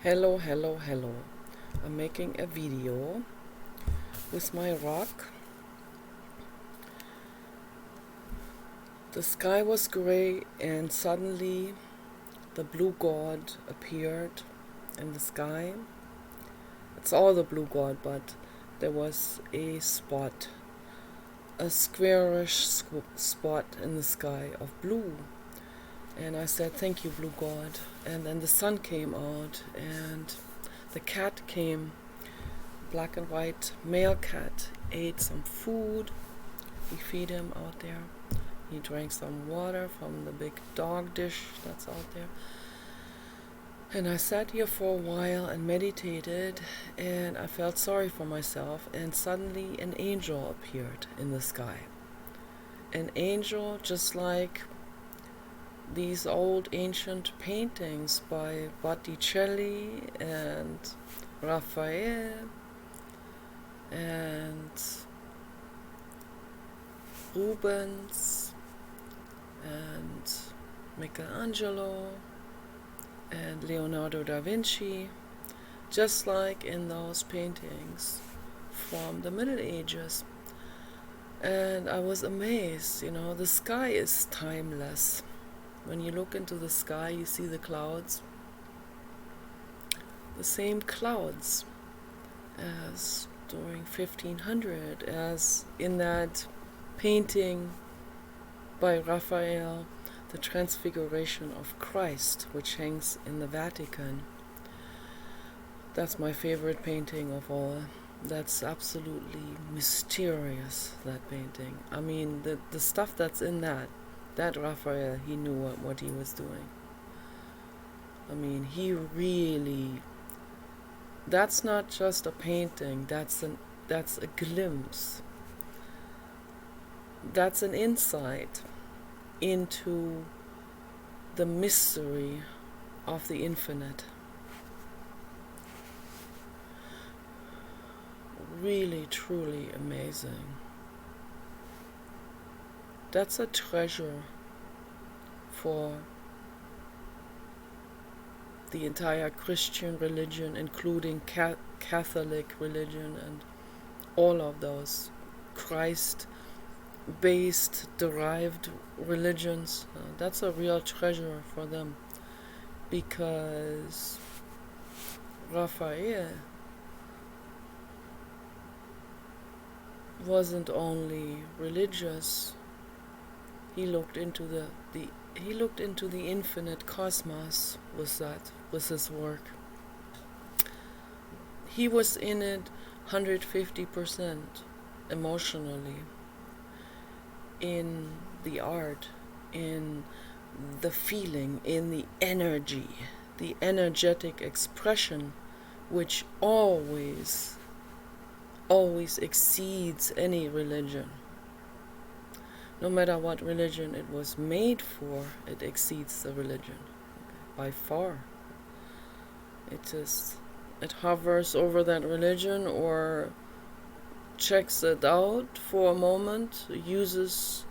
Hello, hello, hello. I'm making a video with my rock. The sky was gray and suddenly the blue god appeared in the sky. It's all the blue god, but there was a spot, a squarish spot in the sky of blue. And I said, "Thank you, blue god." And then the sun came out and the cat came, black and white male cat, ate some food. We feed him out there. He drank some water from the big dog dish that's out there. And I sat here for a while and meditated, and I felt sorry for myself, and suddenly an angel appeared in the sky. An angel just like these old ancient paintings by Botticelli and Raphael and Rubens and Michelangelo and Leonardo da Vinci, just like in those paintings from the Middle Ages. And I was amazed, the sky is timeless. When you look into the sky, you see the clouds, the same clouds as during 1500, as in that painting by Raphael, The Transfiguration of Christ, which hangs in the Vatican. That's my favorite painting of all. That's absolutely mysterious, that painting. I mean, the stuff that's in that Raphael, he knew what he was doing. I mean, he really, that's not just a painting, that's a glimpse. That's an insight into the mystery of the infinite. Really, truly amazing. That's a treasure for the entire Christian religion, including Catholic religion and all of those Christ-based, derived religions. That's a real treasure for them, because Raphael wasn't only religious. He looked into the infinite cosmos with his work. He was in it 150% emotionally, in the art, in the feeling, in the energy, the energetic expression, which always exceeds any religion. No matter what religion it was made for, it exceeds the religion by far. It hovers over that religion or checks it out for a moment, uses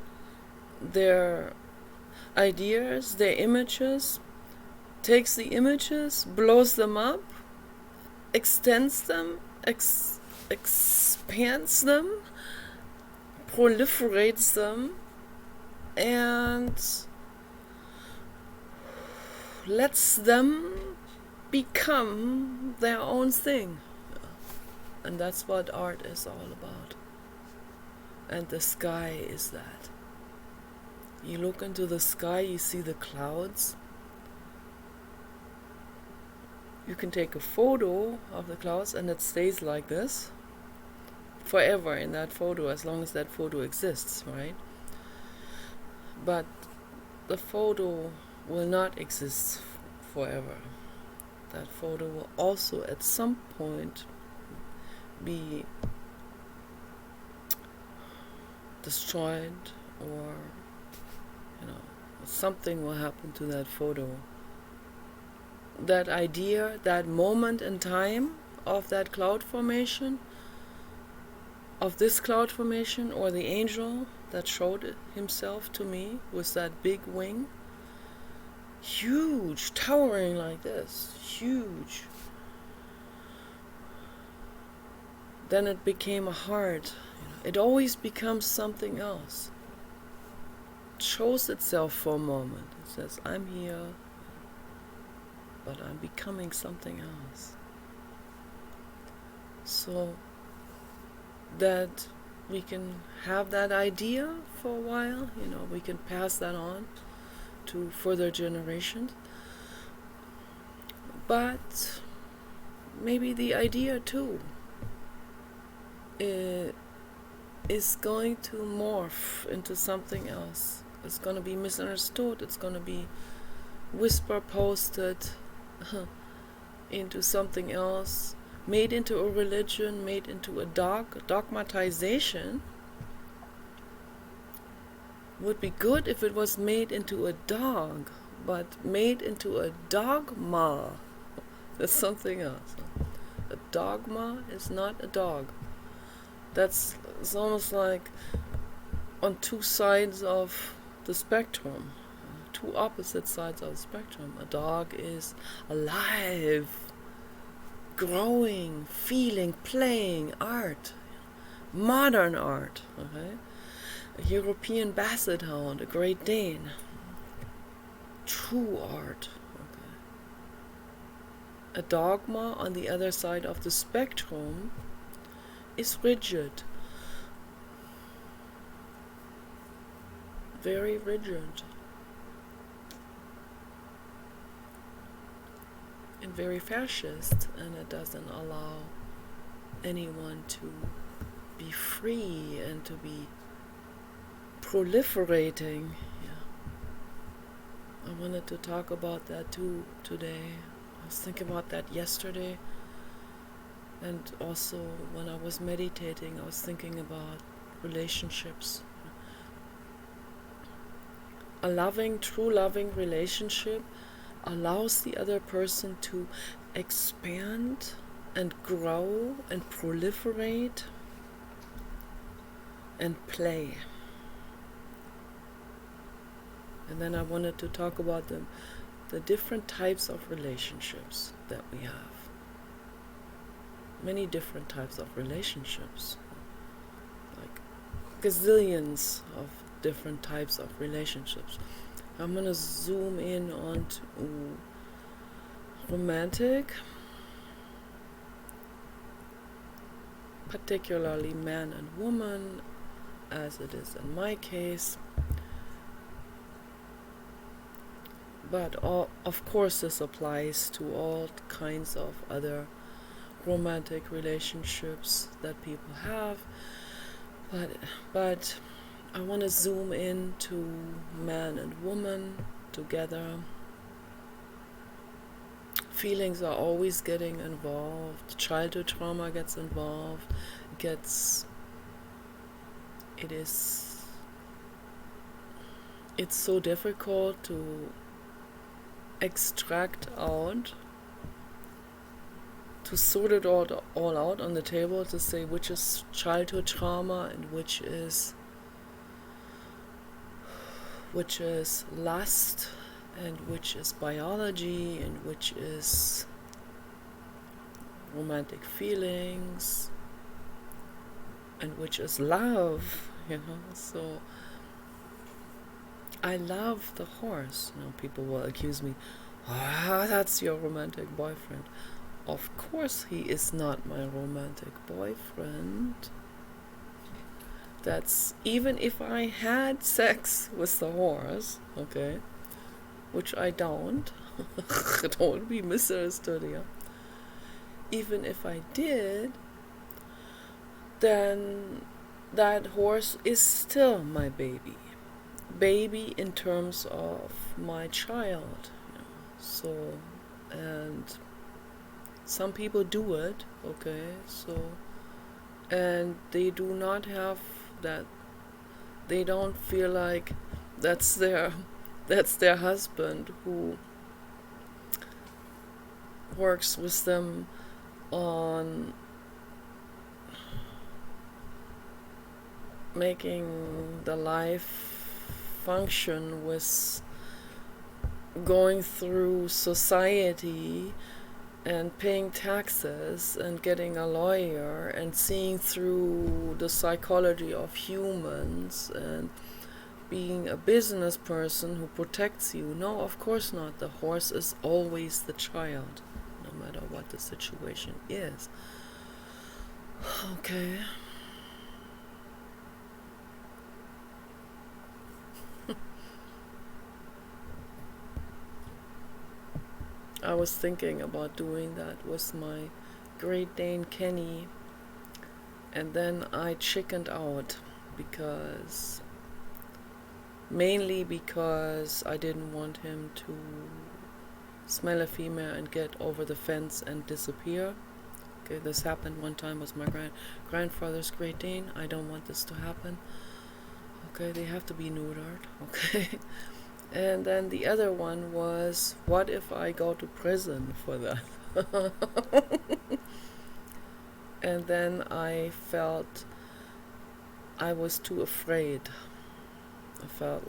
their ideas, their images, takes the images, blows them up, extends them, expands them, proliferates them, and lets them become their own thing. And that's what art is all about. And the sky is that. You look into the sky, you see the clouds. You can take a photo of the clouds and it stays like this forever in that photo, as long as that photo exists, right? But the photo will not exist forever. That photo will also at some point be destroyed, or something will happen to that photo. That idea, that moment in time of that cloud formation, of this cloud formation, or the angel that showed himself to me with that big wing, huge, towering like this, huge, then it became a heart. It always becomes something else. It shows itself for a moment. It says, I'm here, but I'm becoming something else. So that we can have that idea for a while, we can pass that on to further generations. But maybe the idea too is going to morph into something else. It's going to be misunderstood. It's going to be whisper posted into something else, made into a religion, made into a dogmatization. Would be good if it was made into a dog, but made into a dogma. That's something else. A dogma is not a dog. It's almost like on two sides of the spectrum, two opposite sides of the spectrum. A dog is alive, growing, feeling, playing, art, modern art, okay? A European Basset Hound, a Great Dane, true art, okay? A dogma on the other side of the spectrum is rigid, very rigid, and very fascist, and it doesn't allow anyone to be free and to be proliferating. I wanted to talk about that too today. I was thinking about that yesterday, and also when I was meditating, I was thinking about relationships. A loving, true loving relationship allows the other person to expand and grow and proliferate and play. And then I wanted to talk about the different types of relationships that we have. Many different types of relationships. Like gazillions of different types of relationships. I'm going to zoom in on to romantic, particularly man and woman, as it is in my case. But of course this applies to all kinds of other romantic relationships that people have. But I want to zoom in to man and woman together. Feelings are always getting involved. Childhood trauma gets involved. It's so difficult to extract out, to sort it all out on the table, to say which is childhood trauma and which is lust, and which is biology, and which is romantic feelings, and which is love, So I love the horse. People will accuse me, that's your romantic boyfriend. Of course he is not my romantic boyfriend. That's even if I had sex with the horse, okay, which I don't. Don't be misunderstood here. Even if I did, then that horse is still my baby. Baby in terms of my child. So, and some people do it, okay, and they do not have that, they don't feel like that's their husband who works with them on making the life function with going through society and paying taxes and getting a lawyer and seeing through the psychology of humans and being a business person who protects you. No, of course not. The horse is always the child, no matter what the situation is. Okay. I was thinking about doing that with my Great Dane Kenny, and then I chickened out mainly because I didn't want him to smell a female and get over the fence and disappear. Okay, this happened one time with my grandfather's Great Dane. I don't want this to happen. Okay, they have to be neutered. Okay. And then the other one was, what if I go to prison for that? And then I felt I was too afraid. I felt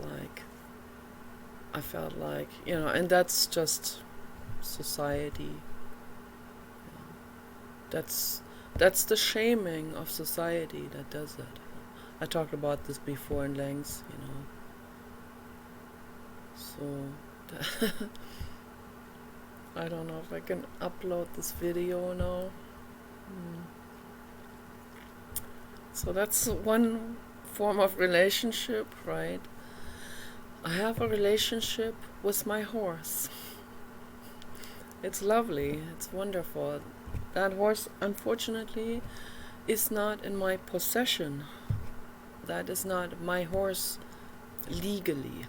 like, and that's just society. That's the shaming of society that does it. I talked about this before in length, So I don't know if I can upload this video now. So that's one form of relationship, right? I have a relationship with my horse. It's lovely, it's wonderful. That horse, unfortunately, is not in my possession. That is not my horse legally.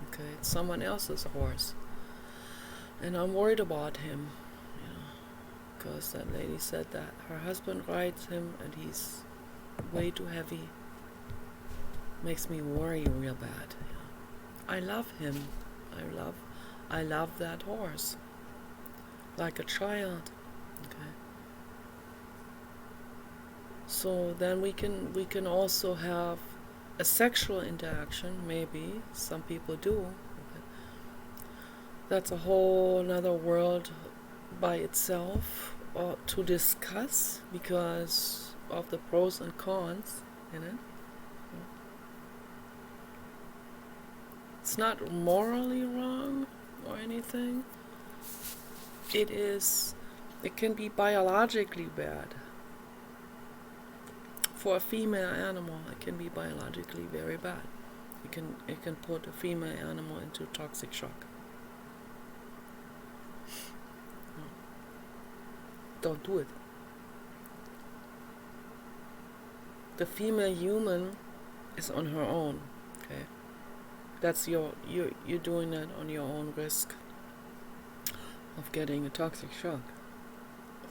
Okay, it's someone else's horse. And I'm worried about him, because that lady said that her husband rides him and he's way too heavy. Makes me worry real bad. I love him. I love that horse. Like a child. Okay. So then we can also have a sexual interaction, maybe. Some people do. Okay. That's a whole another world by itself to discuss because of the pros and cons in it. It's not morally wrong or anything. It can be biologically bad. For a female animal, it can be biologically very bad. It can put a female animal into toxic shock. Don't do it. The female human is on her own. Okay, that's you're doing that on your own risk of getting a toxic shock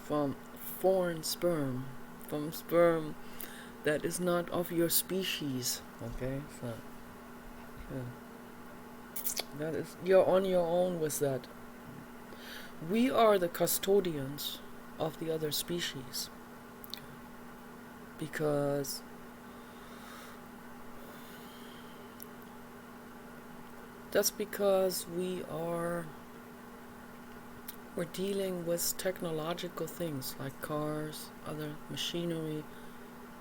from foreign sperm, from sperm that is not of your species. Okay, so that is, you're on your own with that. We are the custodians of the other species, because that's because we're dealing with technological things like cars, other machinery,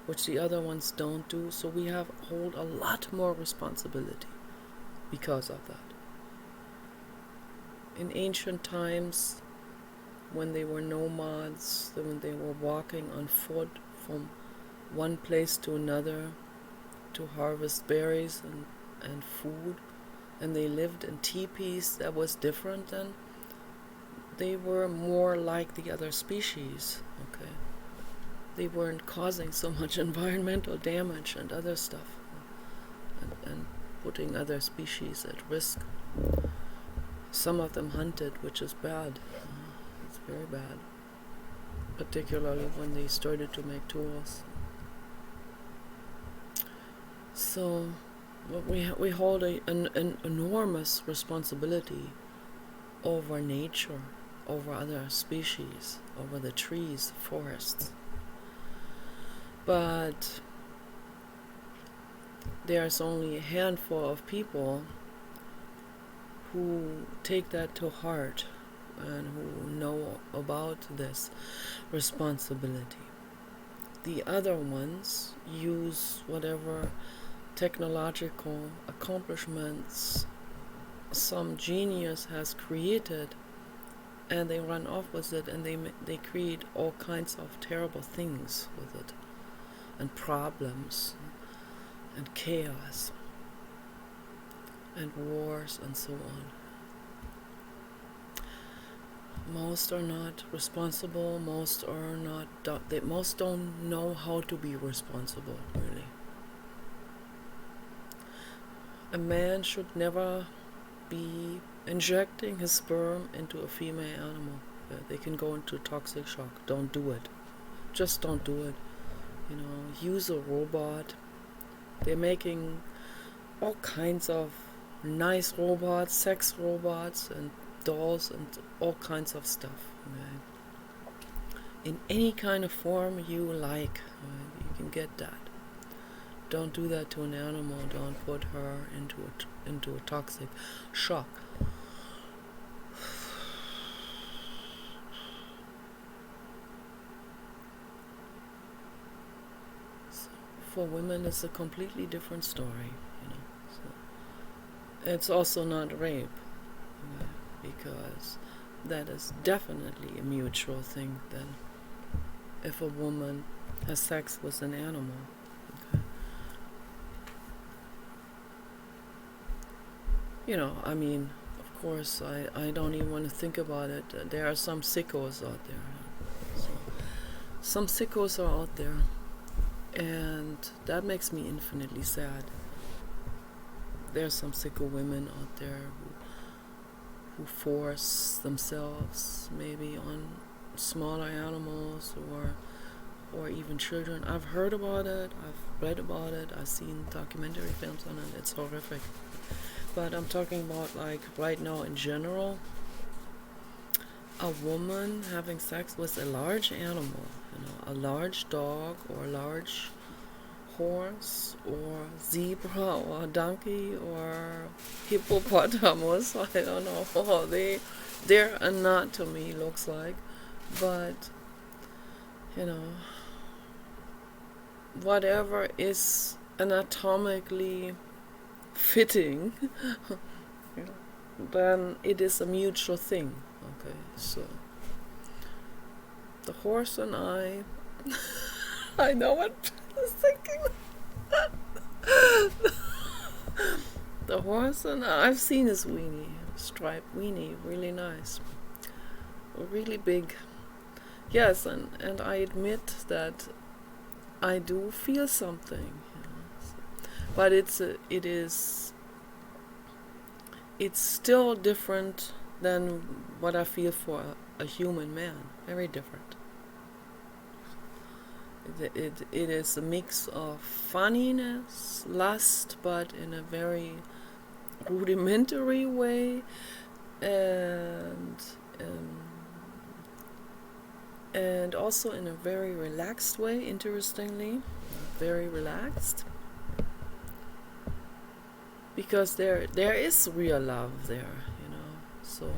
which the other ones don't do. So we hold a lot more responsibility because of that. In ancient times, when they were nomads, when they were walking on foot from one place to another to harvest berries and food, and they lived in teepees, that was different then. They were more like the other species, okay? They weren't causing so much environmental damage and other stuff, and putting other species at risk. Some of them hunted, which is bad. It's very bad, particularly when they started to make tools. So we hold an enormous responsibility over nature, over other species, over the trees, forests. But there's only a handful of people who take that to heart and who know about this responsibility. The other ones use whatever technological accomplishments some genius has created, and they run off with it, and they create all kinds of terrible things with it, and problems, and chaos, and wars, and so on. Most are not responsible. Most are not. Most don't know how to be responsible, really. A man should never be injecting his sperm into a female animal. They can go into toxic shock. Don't do it. Just don't do it. Use a robot. They're making all kinds of nice robots, sex robots, and dolls, and all kinds of stuff. In any kind of form you like, you can get that. Don't do that to an animal. Don't put her into a toxic shock. So for women, it's a completely different story. So it's also not rape, because that is definitely a mutual thing. Then, if a woman has sex with an animal. Of course, I don't even want to think about it. There are some sickos out there. So, some sickos are out there, and that makes me infinitely sad. There's some sicko women out there who force themselves maybe on smaller animals or even children. I've heard about it, I've read about it, I've seen documentary films on it. It's horrific. But I'm talking about, like, right now in general, a woman having sex with a large animal, a large dog or a large horse or zebra or donkey or hippopotamus. I don't know how their anatomy looks like, but whatever is anatomically fitting, then it is a mutual thing. Okay, so the horse and I know what I was thinking. The horse and I've seen his weenie, striped weenie, really nice, really big. Yes, and I admit that I do feel something. But it's still different than what I feel for a human man. Very different. It is a mix of funniness, lust, but in a very rudimentary way, and also in a very relaxed way. Interestingly, very relaxed. Because there is real love there, so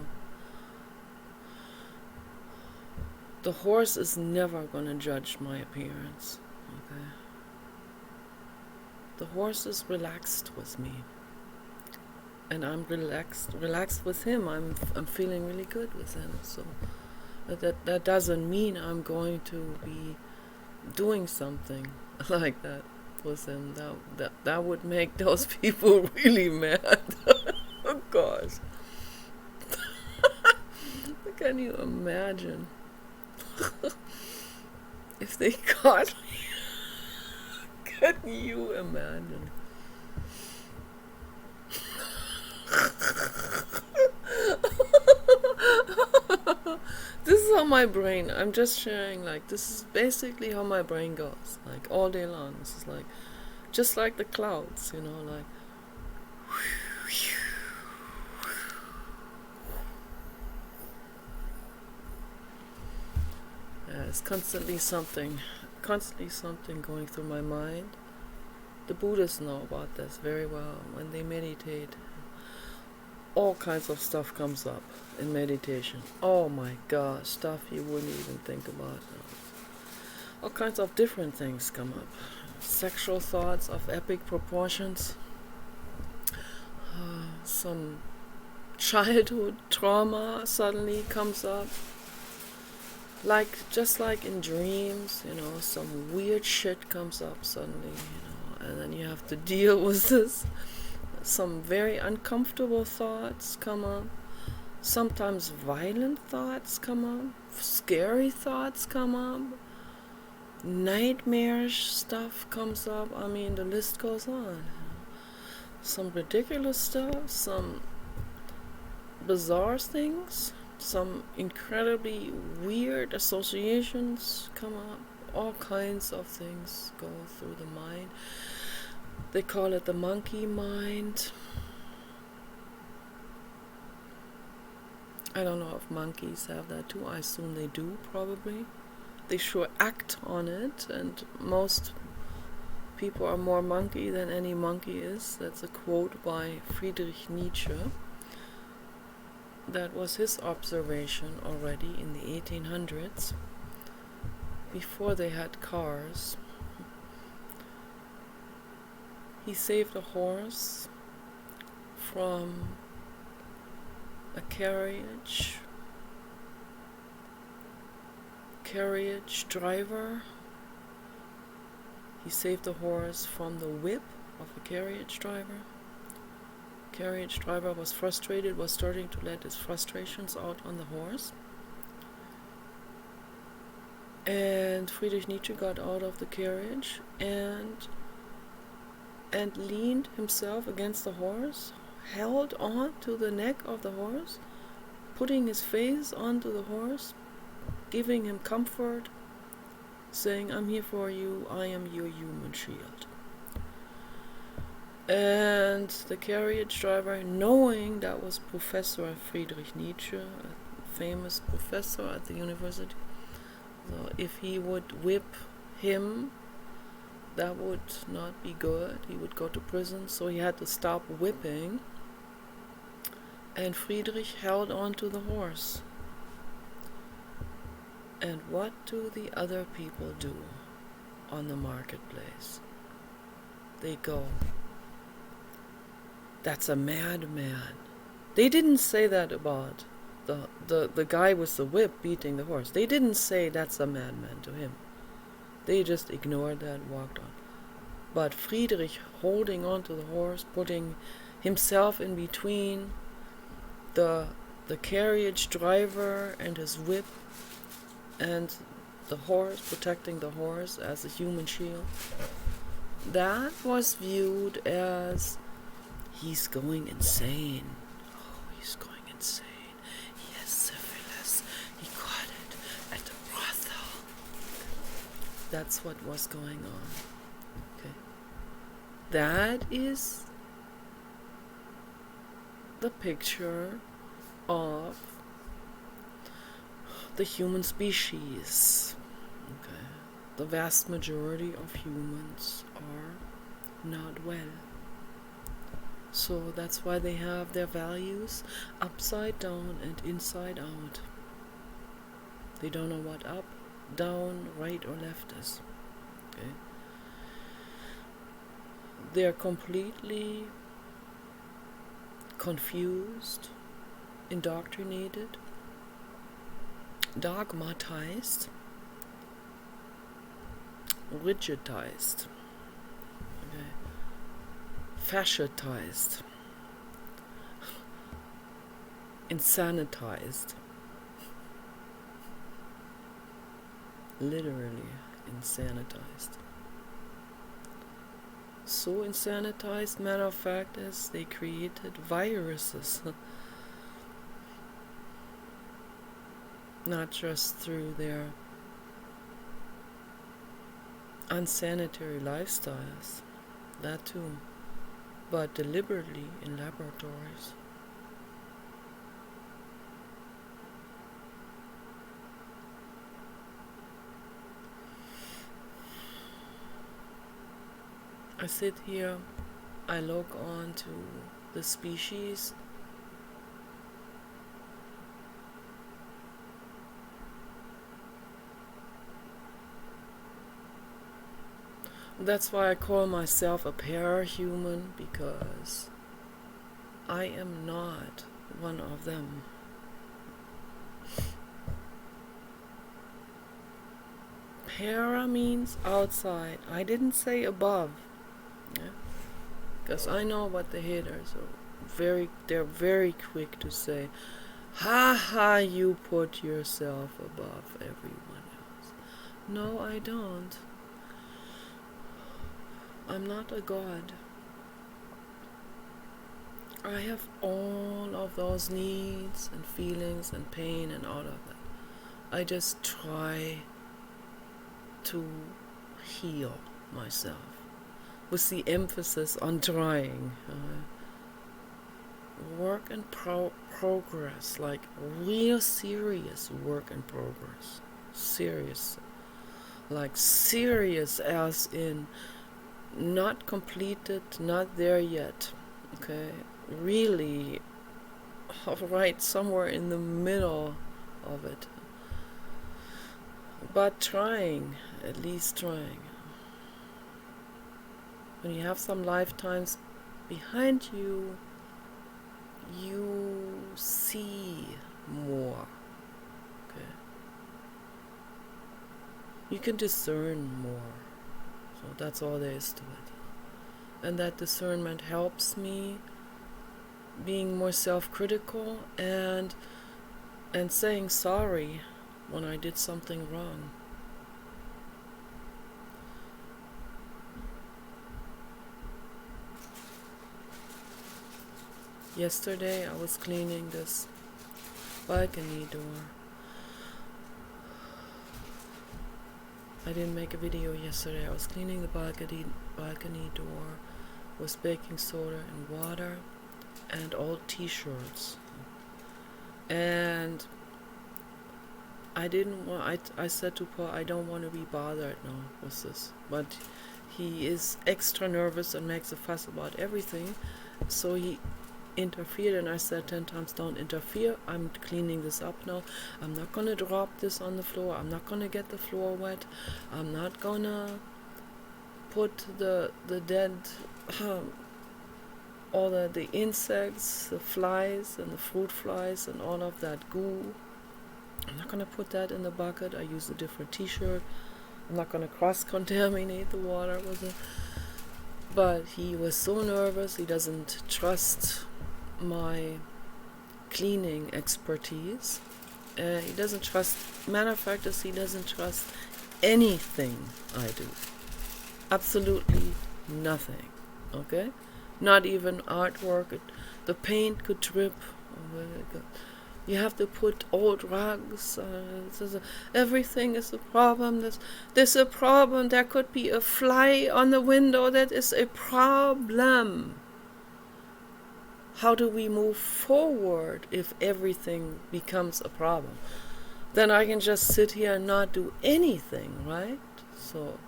the horse is never gonna judge my appearance, okay? The horse is relaxed with me, and I'm relaxed with him. I'm feeling really good with him, so that doesn't mean I'm going to be doing something like that with him. That would make those people really mad. Oh gosh. Can you imagine if they caught me? Can you imagine? This is how my brain, I'm just sharing, like, this is basically how my brain goes, like, all day long. This is like, just like the clouds, like, it's constantly something going through my mind. The Buddhists know about this very well when they meditate. all kinds of stuff comes up in meditation. Oh my gosh, stuff you wouldn't even think about. All kinds of different things come up. Sexual thoughts of epic proportions. Some childhood trauma suddenly comes up. Just like in dreams, some weird shit comes up suddenly, and then you have to deal with this. Some very uncomfortable thoughts come up. Sometimes violent thoughts come up. Scary thoughts come up. Nightmarish stuff comes up. I mean, the list goes on. Some ridiculous stuff, some bizarre things, some incredibly weird associations come up. All kinds of things go through the mind. They call it the monkey mind. I don't know if monkeys have that too. I assume they do, probably. They sure act on it, and most people are more monkey than any monkey is. That's a quote by Friedrich Nietzsche. That was his observation already in the 1800s, before they had cars. He saved a horse from a carriage driver. He saved the horse from the whip of a carriage driver. Carriage driver was frustrated, was starting to let his frustrations out on the horse. And Friedrich Nietzsche got out of the carriage and leaned himself against the horse, held on to the neck of the horse, putting his face onto the horse, giving him comfort, saying, "I'm here for you, I am your human shield." And the carriage driver, knowing that was Professor Friedrich Nietzsche, a famous professor at the university, so if he would whip him, that would not be good. He would go to prison, so he had to stop whipping. And Friedrich held on to the horse. And what do the other people do on the marketplace? They go, "That's a madman." They didn't say that about the guy with the whip beating the horse. They didn't say that's a madman to him. They just ignored that and walked on. But Friedrich, holding on to the horse, putting himself in between the carriage driver and his whip, and the horse, protecting the horse as a human shield, that was viewed as, he's going insane. Oh, he's going insane. He has syphilis. He got it at the brothel. That's what was going on. Okay. That is the picture of the human species. Okay. The vast majority of humans are not well. So that's why they have their values upside down and inside out. They don't know what up, down, right or left is. Okay. They're completely confused, indoctrinated, dogmatized, rigidized, okay, fascitized, insanitized, literally insanitized. So insanitized, matter of fact, as they created viruses. Not just through their unsanitary lifestyles, that too, but deliberately in laboratories. I sit here, I look on to the species That's why I call myself a parahuman, because I am not one of them. Para means outside. I didn't say above. Yeah? Because I know what the haters are. They're very quick to say, ha ha, you put yourself above everyone else. No, I don't. I'm not a god. I have all of those needs and feelings and pain and all of that. I just try to heal myself with the emphasis on trying. Work in progress, like real serious work in progress. Serious. Like serious as in not completed, not there yet. Okay? Really, right somewhere in the middle of it. But trying, at least trying. When you have some lifetimes behind you, you see more. Okay? You can discern more. So that's all there is to it. And that discernment helps me being more self-critical and saying sorry when I did something wrong. Yesterday I was cleaning this balcony door. I didn't make a video yesterday. I was cleaning the balcony door with baking soda and water and old t-shirts. And I said to Paul, I don't want to be bothered now with this. But he is extra nervous and makes a fuss about everything. So he interfered, and I said 10 times, don't interfere. I'm cleaning this up now. I'm not going to drop this on the floor. I'm not going to get the floor wet. I'm not going to put the dead, all the insects, the flies and the fruit flies and all of that goo. I'm not going to put that in the bucket. I used a different t-shirt. I'm not going to cross-contaminate the water with it. But he was so nervous. He doesn't trust my cleaning expertise. He doesn't trust, matter of fact, he doesn't trust anything I do. Absolutely nothing. Okay? Not even artwork. The paint could drip. You have to put old rugs. Everything is a problem. There's a problem. There could be a fly on the window. That is a problem. How do we move forward if everything becomes a problem? Then I can just sit here and not do anything, right? So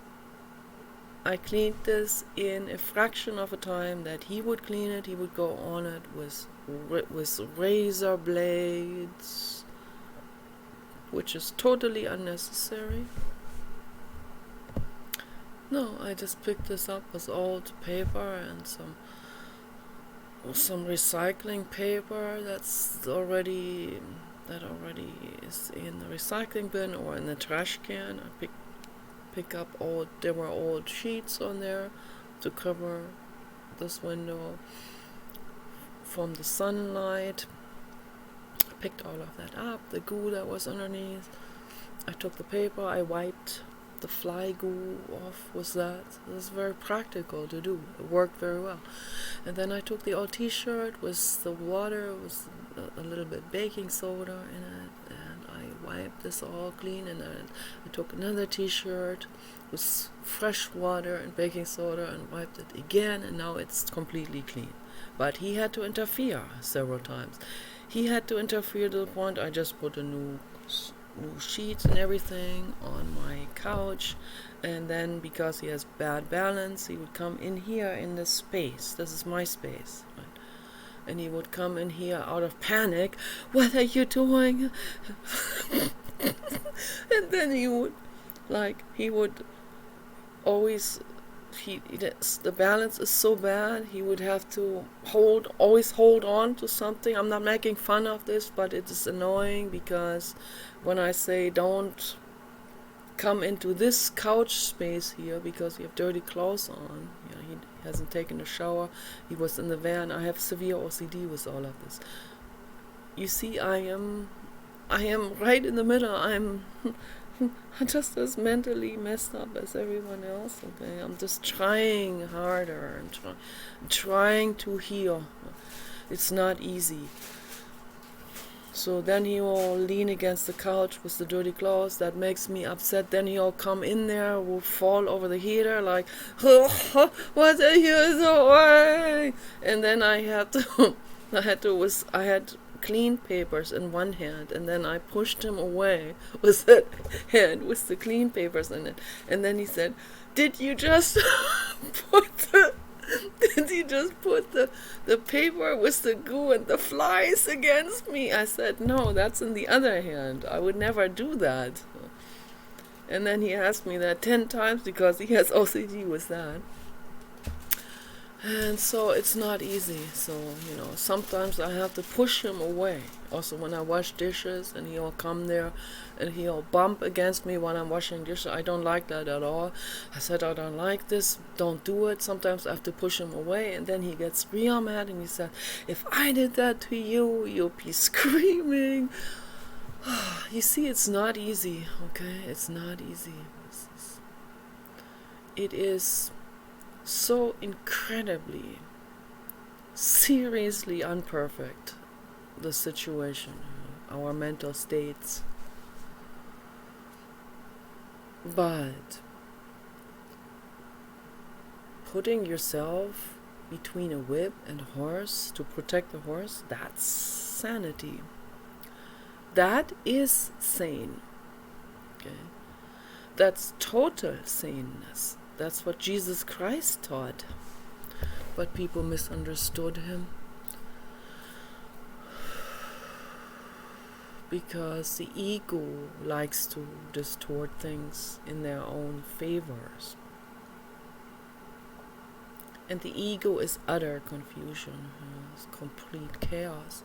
I cleaned this in a fraction of a time that he would clean it. He would go on it with razor blades, which is totally unnecessary. No, I just picked this up with old paper and some recycling paper that already is in the recycling bin or in the trash can. I pick up there were old sheets on there to cover this window from the sunlight. I picked all of that up, the goo that was underneath. I took the paper, I wiped the fly goo off with that. It was very practical to do. It worked very well. And then I took the old t-shirt with the water, with a little bit baking soda in it, and I wiped this all clean. And then I took another t-shirt with fresh water and baking soda and wiped it again, and now it's completely clean. But he had to interfere several times. He had to interfere to the point I just put a new sheets and everything on my couch, and then because he has bad balance, he would come in here in this space. This is my space, right? And he would come in here out of panic. What are you doing? And then he would always the balance is so bad, he would have to always hold on to something. I'm not making fun of this, but it is annoying because when I say don't come into this couch space here because you have dirty clothes on, he hasn't taken a shower, he was in the van. I have severe OCD with all of this. You see, I am right in the middle. I'm just as mentally messed up as everyone else. Okay, I'm just trying harder and trying to heal. It's not easy. So then he'll lean against the couch with the dirty clothes. That makes me upset. Then he'll come in there, will fall over the heater like, oh, what the hell is away? And then I had clean papers in one hand, and then I pushed him away with that hand with the clean papers in it. And then he said, did you just put the paper with the goo and the flies against me? I said, no, that's in the other hand. I would never do that. And then he asked me that 10 times because he has OCD with that. And so it's not easy. So, sometimes I have to push him away. Also, when I wash dishes and he'll come there and he'll bump against me when I'm washing dishes, I don't like that at all. I said, I don't like this, don't do it. Sometimes I have to push him away, and then he gets real mad and he said, if I did that to you, you'll be screaming. You see, it's not easy, okay? It's not easy. It is so incredibly, seriously unperfect, the situation, our mental states. But putting yourself between a whip and a horse to protect the horse, that's sanity. That is sane. Okay? That's total saneness. That's what Jesus Christ taught. But people misunderstood him. Because the ego likes to distort things in their own favors. And the ego is utter confusion. It's complete chaos.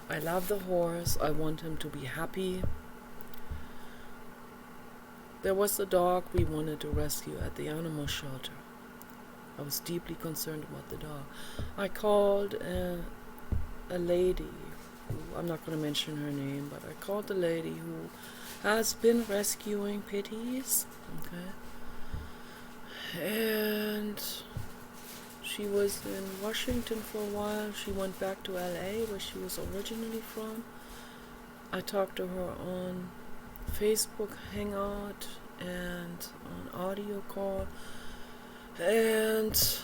I love the horse. I want him to be happy. There was a dog we wanted to rescue at the animal shelter. I was deeply concerned about the dog. I called a lady, I'm not going to mention her name, but I called the lady who has been rescuing pitties. Okay. And she was in Washington for a while. She went back to LA, where she was originally from. I talked to her on Facebook Hangout and on audio call. And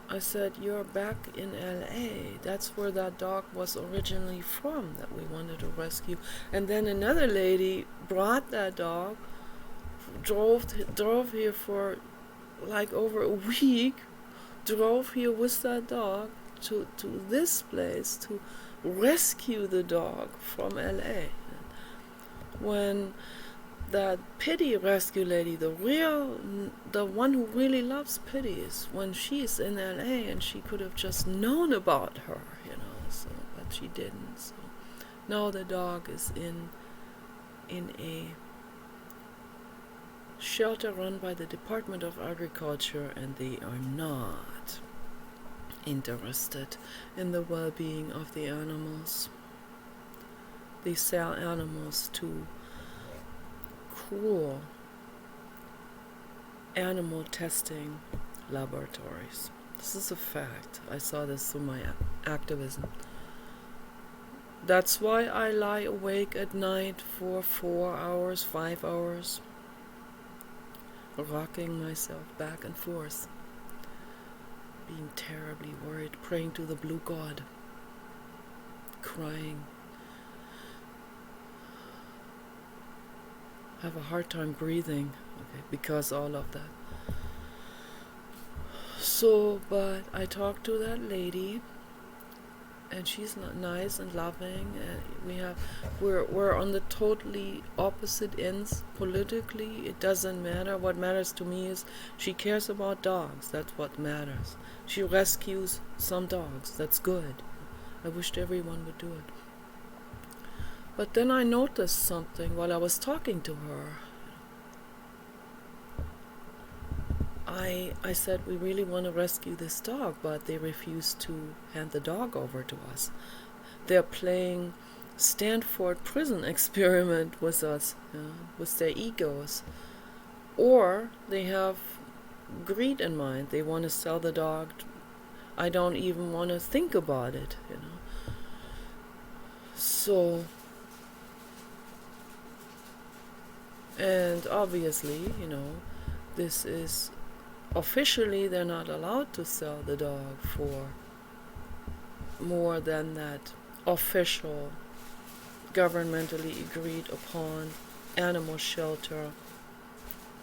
I said, you're back in LA. That's where that dog was originally from that we wanted to rescue. And then another lady brought that dog, drove here for like over a week, drove here with that dog to this place to rescue the dog from LA. When that pity rescue lady, the one who really loves pitties, when she's in LA, and she could have just known about her, so, but she didn't. So now the dog is in a shelter run by the Department of Agriculture, and they are not interested in the well-being of the animals. They sell animals to cruel animal testing laboratories. This is a fact. I saw this through my activism. That's why I lie awake at night for 4 hours, 5 hours, rocking myself back and forth, being terribly worried, praying to the blue god, crying. have a hard time breathing, okay, because all of that. So, but I talked to that lady, and she's not nice and loving, and we're on the totally opposite ends politically. It doesn't matter. What matters to me is she cares about dogs. That's what matters. She rescues some dogs. That's good. I wished everyone would do it. But then I noticed something while I was talking to her. I said, we really want to rescue this dog, but they refuse to hand the dog over to us. They're playing Stanford prison experiment with us, with their egos. Or they have greed in mind. They want to sell the dog. I don't even want to think about it, So, and obviously, this is officially they're not allowed to sell the dog for more than that official, governmentally agreed upon animal shelter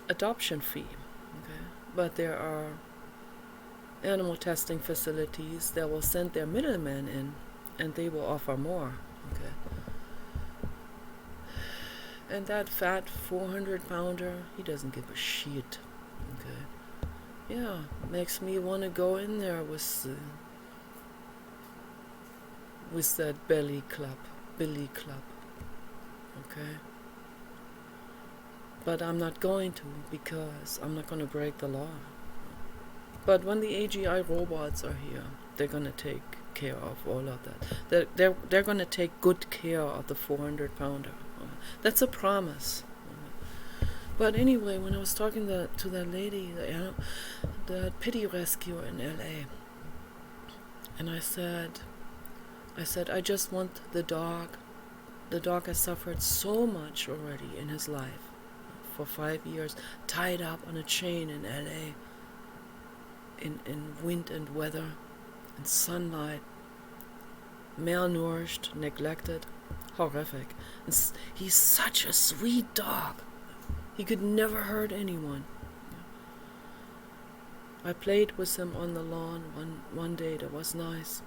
adoption fee. Okay? But there are animal testing facilities that will send their middlemen in, and they will offer more. Okay? And that fat 400-pounder, he doesn't give a shit. Okay? Yeah, makes me want to go in there with that billy club. Okay? But I'm not going to, because I'm not going to break the law. But when the AGI robots are here, they're going to take care of all of that. They're going to take good care of the 400-pounder. That's a promise. But anyway, when I was talking to that lady, the pity rescuer in LA, and I said, I just want the dog. The dog has suffered so much already in his life for 5 years, tied up on a chain in LA, in wind and weather, in sunlight, malnourished, neglected, horrific. And he's such a sweet dog. He could never hurt anyone. I played with him on the lawn one day that was nice.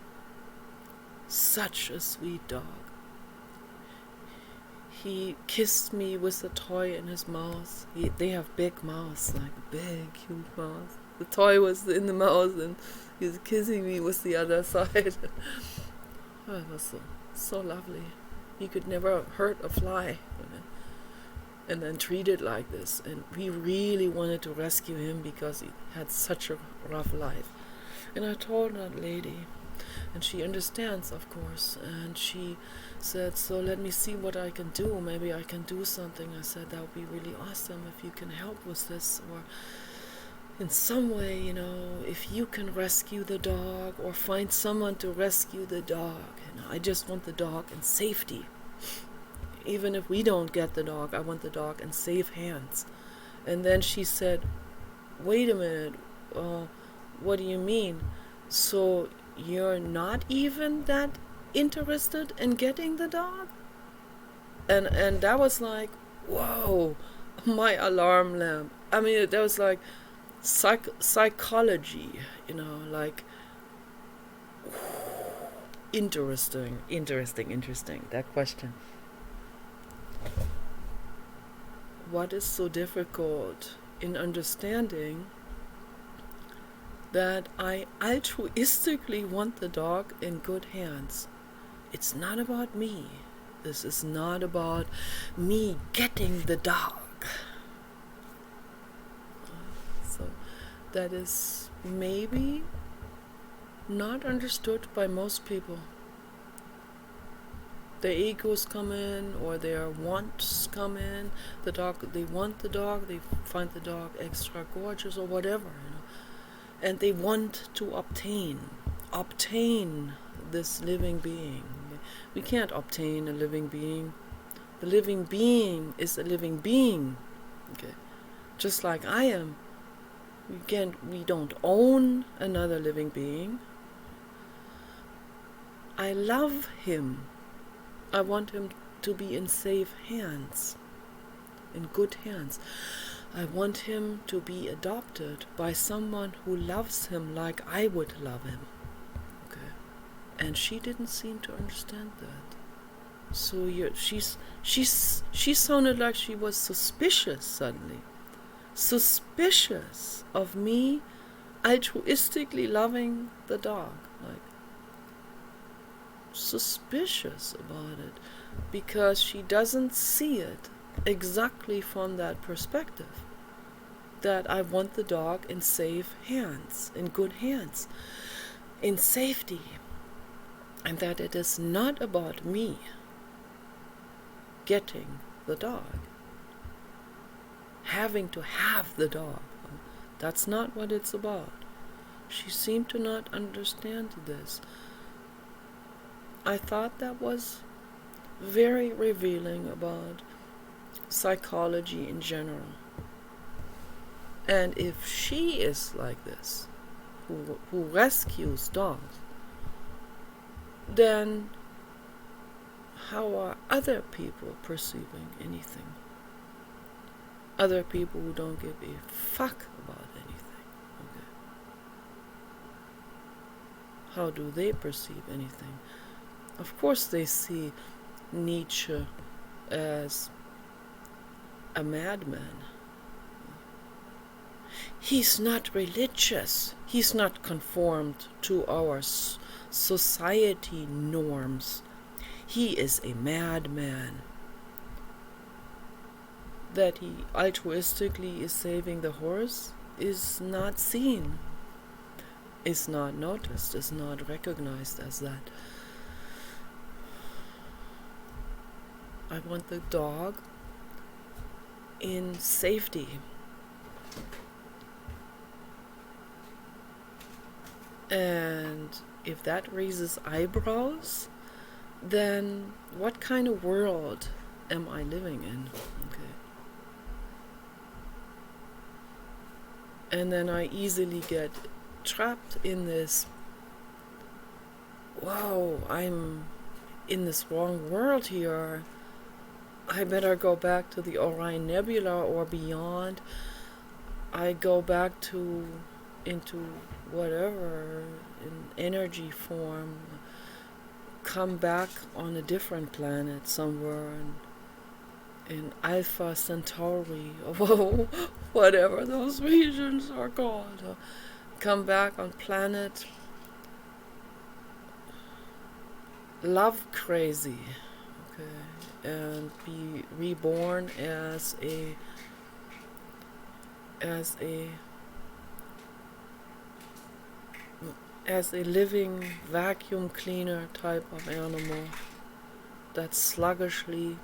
Such a sweet dog. He kissed me with a toy in his mouth. They have big mouths, like big, huge mouths. The toy was in the mouth and he was kissing me with the other side. Oh, it was so lovely. He could never hurt a fly. And then treated like this, and we really wanted to rescue him because he had such a rough life. And I told that lady, and she understands, of course, and she said, so let me see what I can do. Maybe I can do something. I said, that would be really awesome if you can help with this, or in some way, if you can rescue the dog or find someone to rescue the dog. I just want the dog in safety. Even if we don't get the dog, I want the dog in safe hands. And then she said, wait a minute, what do you mean? So you're not even that interested in getting the dog? And that was like, whoa, my alarm lamp. I mean, that was like psychology, like interesting, that question. What is so difficult in understanding that I altruistically want the dog in good hands? It's not about me. This is not about me getting the dog. So that is maybe not understood by most people. Their egos come in, or their wants come in. The dog, they want the dog, they find the dog extra gorgeous or whatever, and they want to obtain this living being. We can't obtain a living being. The living being is a living being. Okay, just like I am. We don't own another living being. I love him. I want him to be in safe hands. in good hands. I want him to be adopted by someone who loves him like I would love him. Okay. And she didn't seem to understand that. So she sounded like she was suspicious suddenly. Suspicious of me altruistically loving the dog. Like, suspicious about it. Because she doesn't see it exactly from that perspective. That I want the dog in safe hands, in good hands, in safety. And that it is not about me getting the dog, having to have the dog. That's not what it's about. She seemed to not understand this. I thought that was very revealing about psychology in general. And if she is like this, who rescues dogs, then how are other people perceiving anything? Other people who don't give a fuck about anything. Okay. How do they perceive anything? Of course they see Nietzsche as a madman. He's not religious. He's not conformed to our society norms. He is a madman. That he altruistically is saving the horse is not seen, is not noticed, is not recognized as that. I want the dog in safety. And if that raises eyebrows, then what kind of world am I living in? Okay. And then I easily get trapped in this, wow, I'm in this wrong world here. I better go back to the Orion Nebula or beyond. I go back into whatever, in energy form, come back on a different planet somewhere in Alpha Centauri, or whatever those regions are called. Come back on planet Love Crazy, okay, and be reborn as a living vacuum cleaner type of animal that sluggishly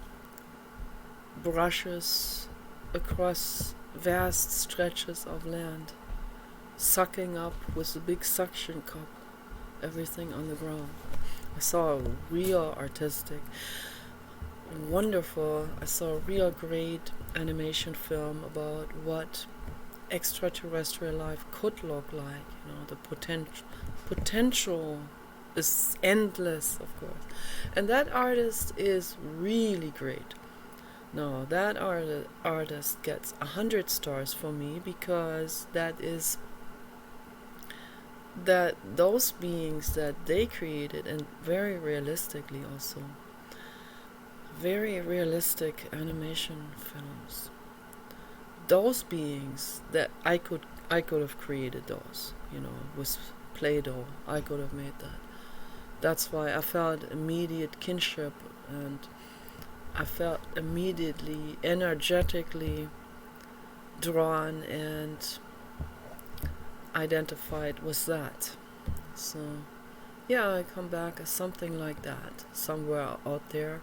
brushes across vast stretches of land, sucking up with a big suction cup everything on the ground. I saw a real artistic, wonderful, I saw a real great animation film about what extraterrestrial life could look like. You know, the potential is endless, of course. And that artist is really great. No, that artist gets 100 stars for me, because that those beings that they created, and very realistically also, very realistic animation films. Those beings that I could have created those, you know, with Play-Doh. I could have made that. That's why I felt immediate kinship, and I felt immediately energetically drawn and identified with that. So yeah, I come back as something like that, somewhere out there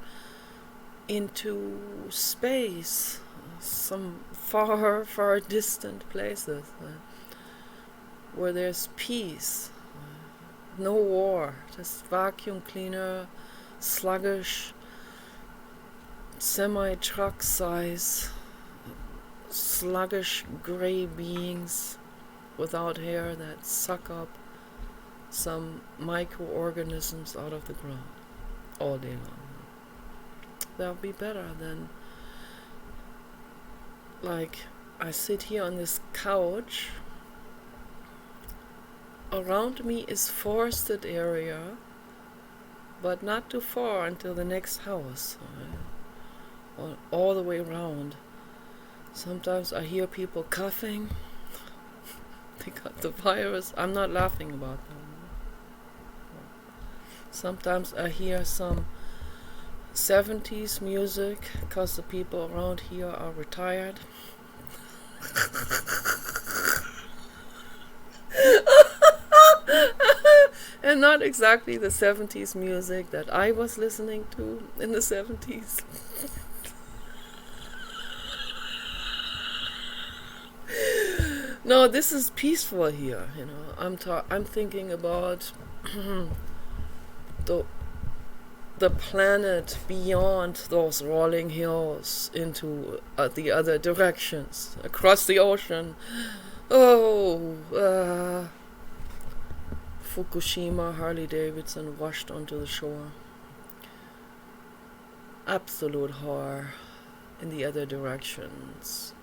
into space, some far distant places where there's peace, no war, just vacuum cleaner, sluggish, semi-truck size, sluggish gray beings without hair that suck up some microorganisms out of the ground all day long. That would be better than like, I sit here on this couch. Around me is forested area, but not too far until the next house, all the way around. Sometimes I hear people coughing. They got the virus. I'm not laughing about them. Sometimes I hear some 70s music because the people around here are retired. And not exactly the 70s music that I was listening to in the 70s. No, this is peaceful here, you know. I'm thinking about the planet beyond those rolling hills into the other directions, across the ocean. Fukushima, Harley Davidson washed onto the shore. Absolute horror in the other directions.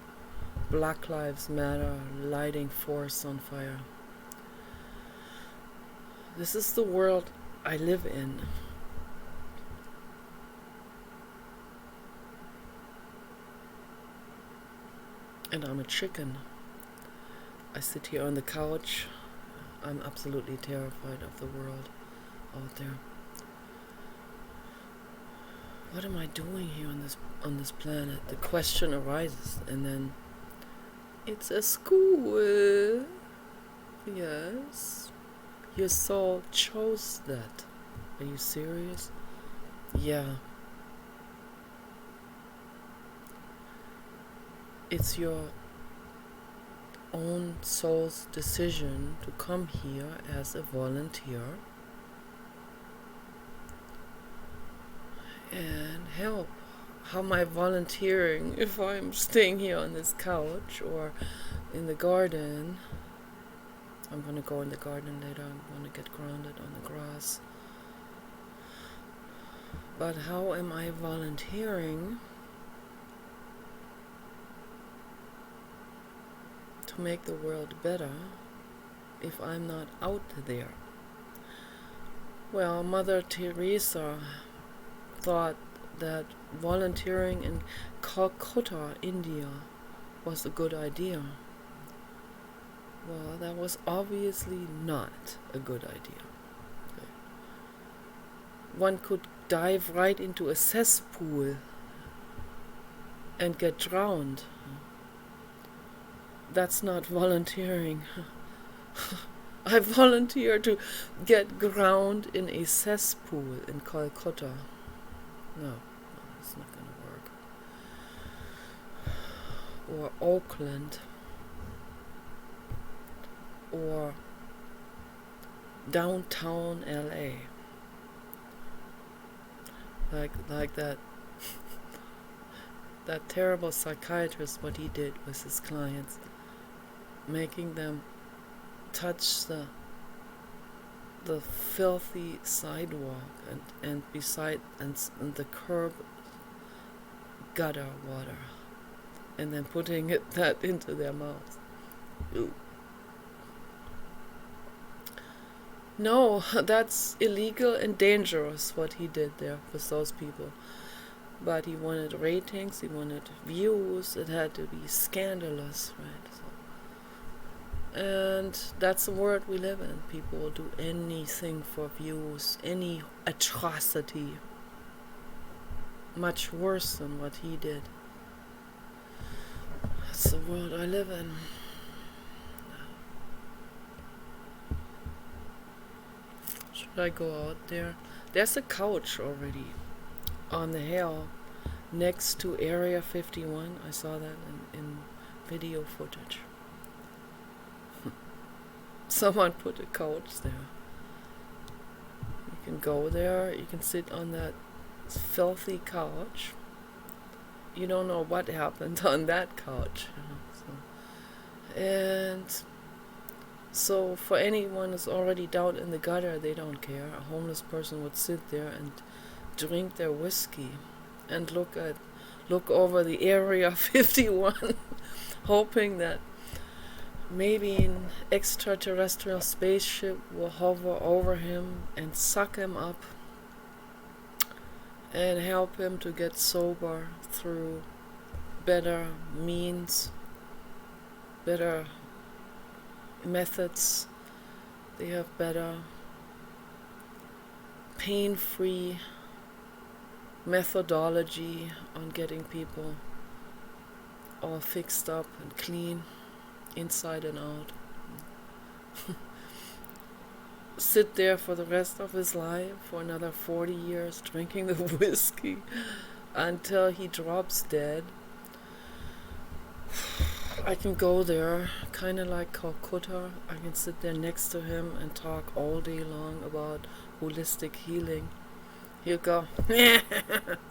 Black Lives Matter, lighting forests on fire. This is the world I live in. And I'm a chicken. I sit here on the couch. I'm absolutely terrified of the world out there. What am I doing here on this planet? The question arises, and then it's a school. Yes. Your soul chose that. Are you serious? Yeah. It's your own soul's decision to come here as a volunteer and help. How am I volunteering if I'm staying here on this couch or in the garden? I'm gonna go in the garden later. I'm gonna get grounded on the grass. But how am I volunteering to make the world better if I'm not out there? Well, Mother Teresa thought that volunteering in Calcutta, India, was a good idea. Well, that was obviously not a good idea. One could dive right into a cesspool and get drowned. That's not volunteering. I volunteer to get drowned in a cesspool in Calcutta. No, it's not going to work. Or Oakland. Or downtown LA. Like that that terrible psychiatrist, what he did with his clients, making them touch the filthy sidewalk and beside and the curb gutter water, and then putting that into their mouths. Ooh. No, that's illegal and dangerous what he did there with those people. But he wanted ratings, he wanted views, it had to be scandalous, right? So, and that's the world we live in. People will do anything for views, any atrocity, much worse than what he did. That's the world I live in. Should I go out there? There's a couch already on the hill next to Area 51. I saw that in video footage. Someone put a couch there. You can go there, you can sit on that filthy couch. You don't know what happened on that couch. And so for anyone who's already down in the gutter, they don't care. A homeless person would sit there and drink their whiskey and look look over the Area 51, hoping that maybe an extraterrestrial spaceship will hover over him and suck him up and help him to get sober through better means, better methods. They have better pain-free methodology on getting people all fixed up and clean inside and out. Sit there for the rest of his life for another 40 years drinking the whiskey until he drops dead. I can go there, kind of like Calcutta. I can sit there next to him and talk all day long about holistic healing. He'll go,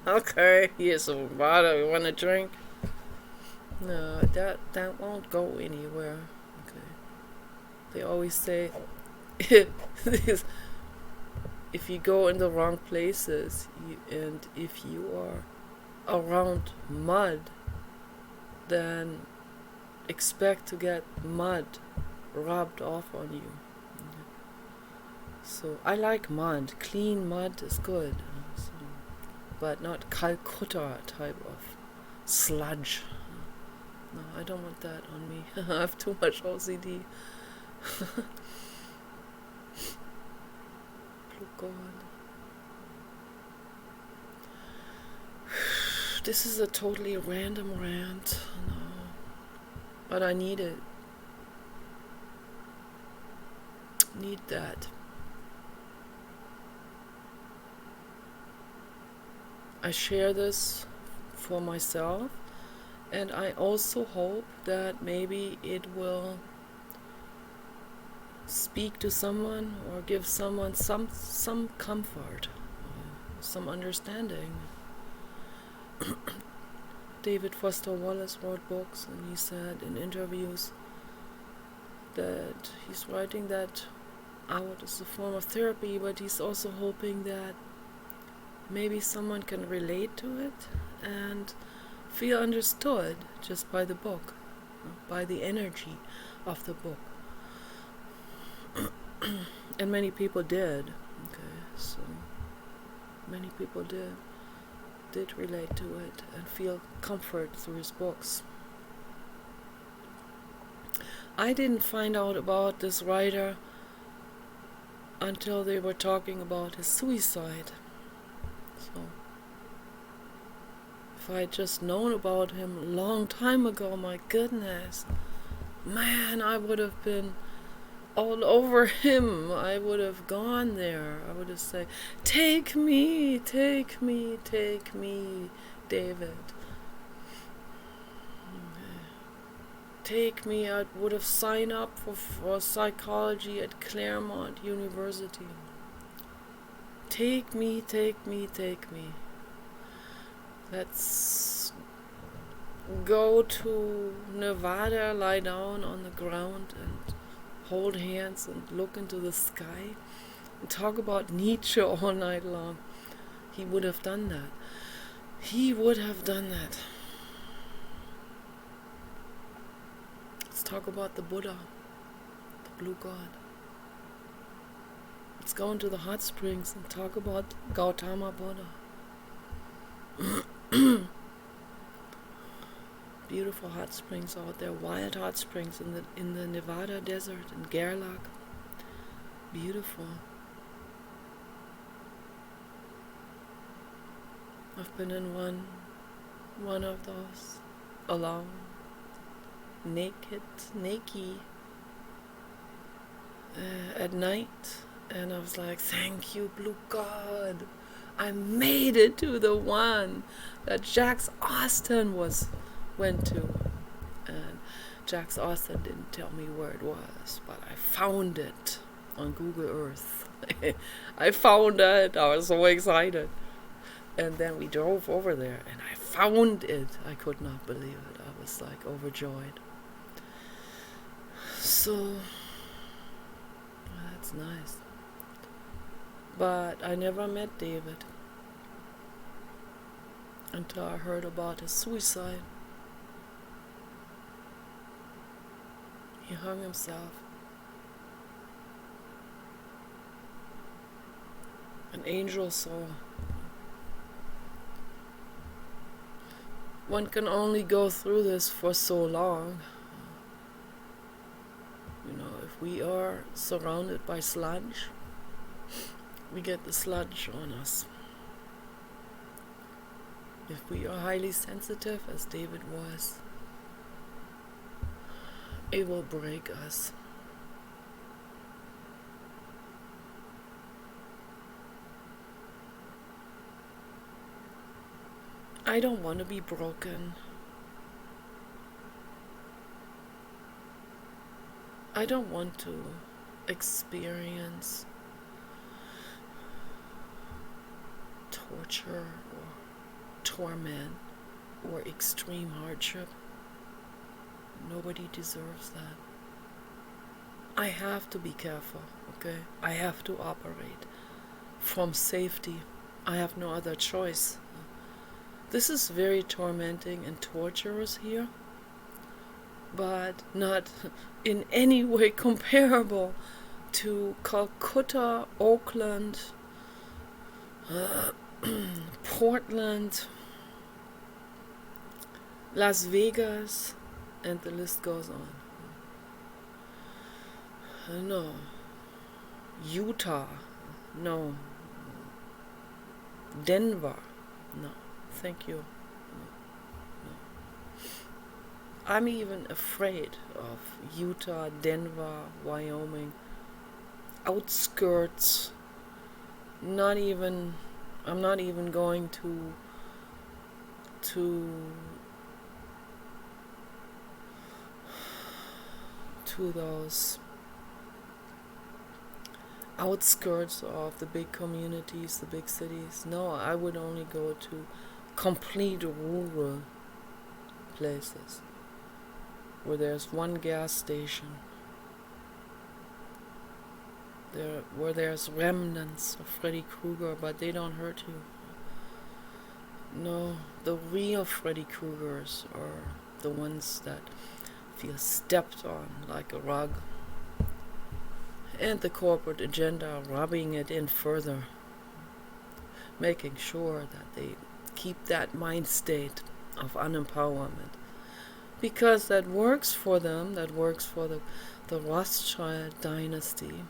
okay, here's a bottle, you want a drink? No, that won't go anywhere. Okay. They always say, if you go in the wrong places, and if you are around mud, then expect to get mud rubbed off on you. So I like mud. Clean mud is good, so, but not Calcutta type of sludge. No, I don't want that on me. I have too much OCD. Blue God. This is a totally random rant. No. But I need it. Need that. I share this for myself, and I also hope that maybe it will speak to someone or give someone some comfort, some understanding. David Foster Wallace wrote books, and he said in interviews that he's writing that out as a form of therapy, but he's also hoping that maybe someone can relate to it and feel understood just by the book, by the energy of the book. And many people did. Okay, so many people did relate to it and feel comfort through his books. I didn't find out about this writer until they were talking about his suicide. So if I had just known about him a long time ago, my goodness, man, I would have been all over him. I would have gone there. I would have said, take me, take me, take me, David. Take me. I would have signed up for psychology at Claremont University. Take me, take me, take me. Let's go to Nevada, lie down on the ground and hold hands and look into the sky and talk about Nietzsche all night long. He would have done that. He would have done that. Let's talk about the Buddha, the blue god. Let's go into the hot springs and talk about Gautama Buddha. Beautiful hot springs out there, wild hot springs in the Nevada desert in Gerlach. Beautiful. I've been in one of those alone, naked at night, and I was like, thank you, blue god, I made it to the one that Jax Austin went to. And Jax Austin didn't tell me where it was, but I found it on Google Earth. I found it. I was so excited. And then we drove over there and I found it. I could not believe it. I was like overjoyed. So that's nice. But I never met David. until I heard about his suicide. He hung himself. An angel soul. One can only go through this for so long. You know, if we are surrounded by sludge, we get the sludge on us. If we are highly sensitive, as David was, it will break us. I don't want to be broken. I don't want to experience torture or torment or extreme hardship. Nobody deserves that. I have to be careful, okay? I have to operate from safety. I have no other choice. This is very tormenting and torturous here, but not in any way comparable to Calcutta, Oakland, Portland, Las Vegas, and the list goes on. No. Utah, no. Denver, no. Thank you. No. I'm even afraid of Utah, Denver, Wyoming, outskirts. I'm not even going to those outskirts of the big communities, the big cities. No, I would only go to complete rural places where there's one gas station, where there's remnants of Freddy Krueger, but they don't hurt you. No, the real Freddy Kruegers are the ones that feel stepped on like a rug, and the corporate agenda rubbing it in further, making sure that they keep that mind state of unempowerment, because that works for them, that works for the Rothschild dynasty,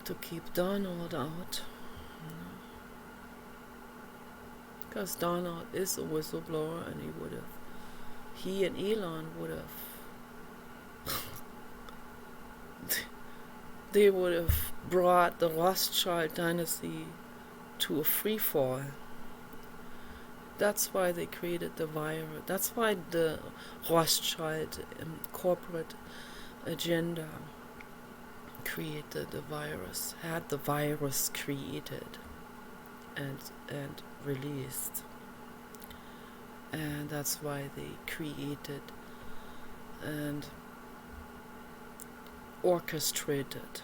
to keep Donald out, because Donald is a whistleblower, and he and Elon would have they would have brought the Rothschild dynasty to a free fall. That's why they created the virus. That's why the Rothschild corporate agenda created the virus, had the virus created and released. And that's why they created and orchestrated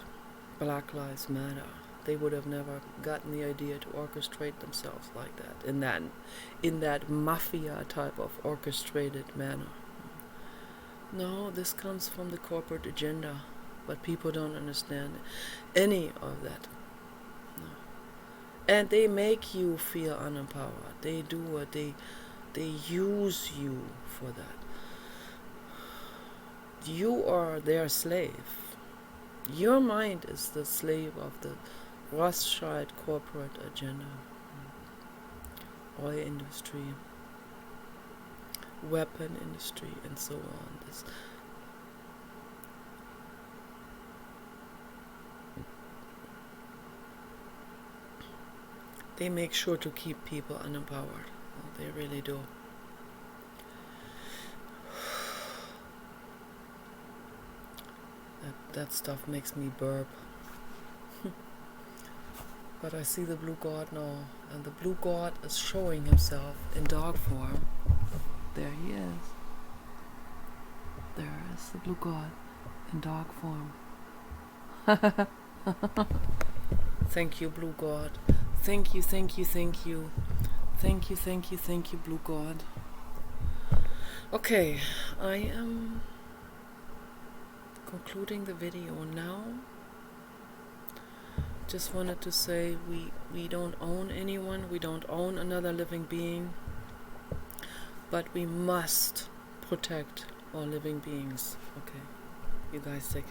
Black Lives Matter. They would have never gotten the idea to orchestrate themselves like that, in that mafia type of orchestrated manner. No, this comes from the corporate agenda, but people don't understand any of that. No. And they make you feel unempowered. They do what they use you for that. You are their slave. Your mind is the slave of the Rothschild corporate agenda. Oil industry, weapon industry, and so on. They make sure to keep people unempowered. They really do. That stuff makes me burp. But I see the blue god now, and the blue god is showing himself in dog form. There he is. There is the blue god in dog form. Thank you, blue god. Thank you, thank you, thank you Thank you, Blue God. Okay, I am concluding the video now. Just wanted to say we don't own anyone, we don't own another living being, but we must protect all living beings. Okay, you guys take care.